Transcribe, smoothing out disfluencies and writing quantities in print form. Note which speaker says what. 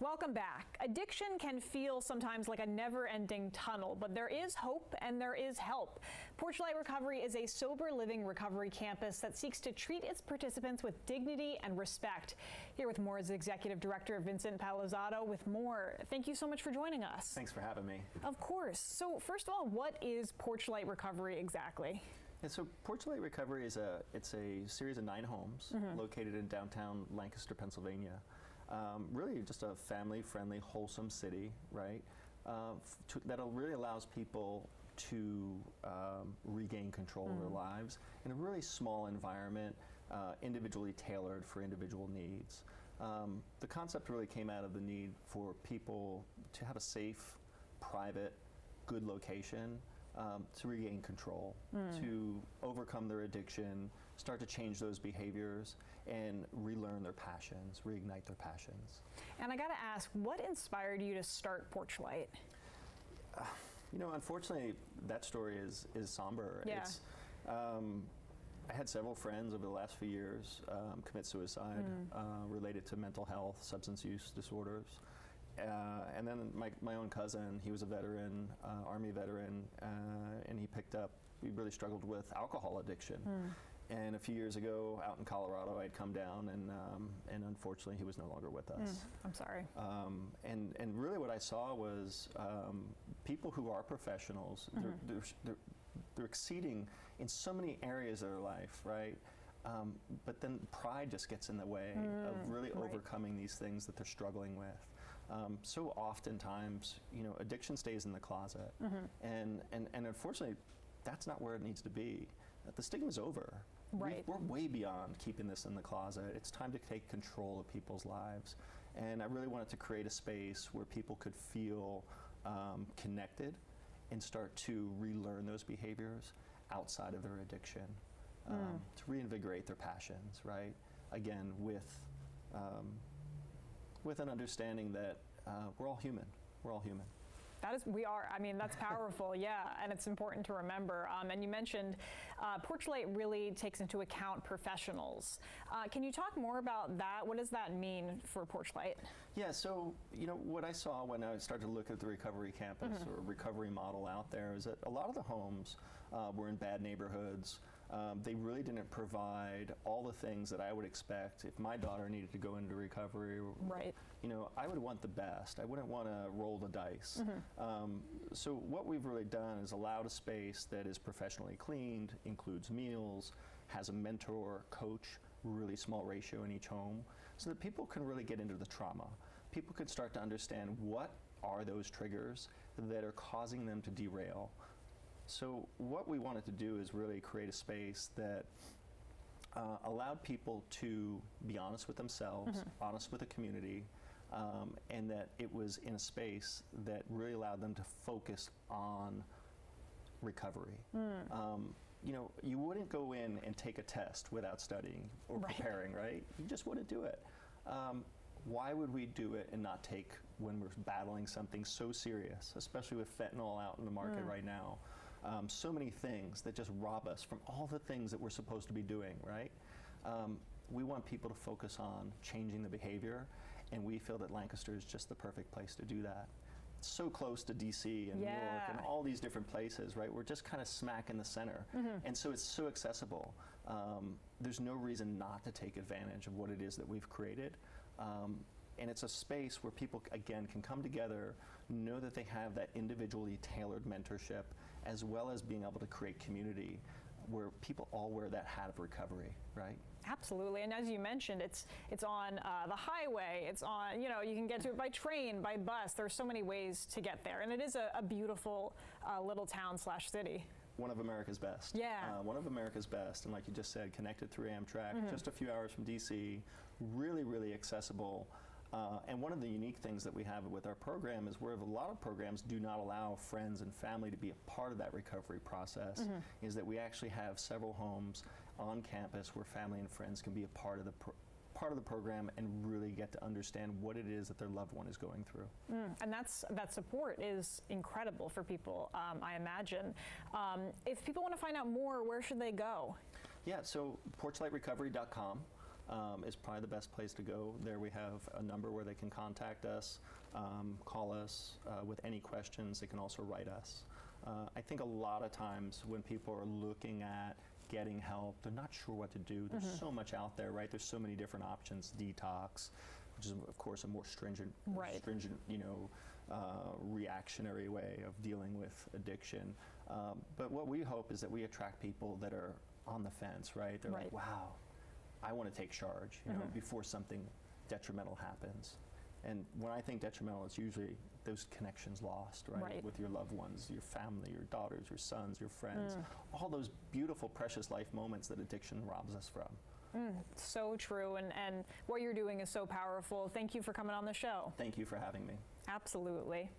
Speaker 1: Welcome back. Addiction can feel sometimes like a never-ending tunnel, but there is hope and there is help. PorchLight Recovery is a sober living recovery campus that seeks to treat its participants with dignity and respect. Here with more is Executive Director Vincent Palazzotto with more. Thank you so much for joining us.
Speaker 2: Thanks for having me.
Speaker 1: Of course. So first of all, what is PorchLight Recovery exactly?
Speaker 2: Yeah, so PorchLight Recovery is a series of 9 homes located in downtown Lancaster, Pennsylvania. Really just a family-friendly, wholesome city, right? That really allows people to regain control of their lives in a really small environment, individually tailored for individual needs. The concept really came out of the need for people to have a safe, private, good location to regain control, to overcome their addiction, start to change those behaviors, and relearn their passions, reignite their passions.
Speaker 1: And I got to ask, what inspired you to start PorchLight?
Speaker 2: You know, unfortunately, that story is somber.
Speaker 1: Yeah.
Speaker 2: I had several friends over the last few years commit suicide related to mental health, substance use disorders. And then my own cousin, he was a veteran, Army veteran, and he really struggled with alcohol addiction. And a few years ago, out in Colorado, I'd come down, and unfortunately, he was no longer with us.
Speaker 1: I'm sorry.
Speaker 2: And really what I saw was people who are professionals, they're exceeding in so many areas of their life, right? But then pride just gets in the way of really overcoming these things that they're struggling with. So oftentimes, you know, addiction stays in the closet, and unfortunately, that's not where it needs to be. The stigma's over.
Speaker 1: Right.
Speaker 2: We're way beyond keeping this in the closet. It's time to take control of people's lives. And I really wanted to create a space where people could feel connected and start to relearn those behaviors outside of their addiction. To reinvigorate their passions, right? Again, with an understanding that we're all human. We're all human.
Speaker 1: We are. I mean, that's powerful, yeah, and it's important to remember. And you mentioned PorchLight really takes into account professionals. Can you talk more about that? What does that mean for PorchLight?
Speaker 2: Yeah, so, you know, what I saw when I started to look at the recovery campus or recovery model out there is that a lot of the homes were in bad neighborhoods. They really didn't provide all the things that I would expect if my daughter needed to go into recovery.
Speaker 1: Right.
Speaker 2: You know, I would want the best. I wouldn't want to roll the dice. So what we've really done is allowed a space that is professionally cleaned, includes meals, has a mentor, coach, really small ratio in each home, so that people can really get into the trauma. People can start to understand what are those triggers that are causing them to derail. So what we wanted to do is really create a space that allowed people to be honest with themselves, honest with the community, and that it was in a space that really allowed them to focus on recovery. You know, you wouldn't go in and take a test without studying or preparing, right? You just wouldn't do it. Why would we do it and not take when we're battling something so serious, especially with fentanyl out in the market right now? So many things that just rob us from all the things that we're supposed to be doing, right? We want people to focus on changing the behavior, and we feel that Lancaster is just the perfect place to do that. It's so close to DC and New York and all these different places, right? We're just kind of smack in the center. And so it's so accessible. There's no reason not to take advantage of what it is that we've created. And it's a space where people, again, can come together, know that they have that individually tailored mentorship, as well as being able to create community where people all wear that hat of recovery, right?
Speaker 1: Absolutely, and as you mentioned, it's on the highway, it's on, you know, you can get to it by train, by bus. There's so many ways to get there, and it is a beautiful little town / city.
Speaker 2: One of America's best.
Speaker 1: Yeah.
Speaker 2: One of America's best, and like you just said, connected through Amtrak, just a few hours from DC, really, really accessible. And one of the unique things that we have with our program is where a lot of programs do not allow friends and family to be a part of that recovery process, is that we actually have several homes on campus where family and friends can be a part of the program and really get to understand what it is that their loved one is going through.
Speaker 1: And that support is incredible for people, I imagine. If people want to find out more, where should they go?
Speaker 2: Yeah, so PorchLightRecovery.com. is probably the best place to go. There we have a number where they can contact us, call us with any questions. They can also write us. I think a lot of times when people are looking at getting help, they're not sure what to do. There's so much out there, right? There's so many different options. Detox, which is of course a more stringent, reactionary way of dealing with addiction. But what we hope is that we attract people that are on the fence, right? They're like, wow, I want to take charge, you know, before something detrimental happens. And when I think detrimental, it's usually those connections lost, right? With your loved ones, your family, your daughters, your sons, your friends, all those beautiful, precious life moments that addiction robs us from.
Speaker 1: So true, and what you're doing is so powerful. Thank you for coming on the show.
Speaker 2: Thank you for having me.
Speaker 1: Absolutely.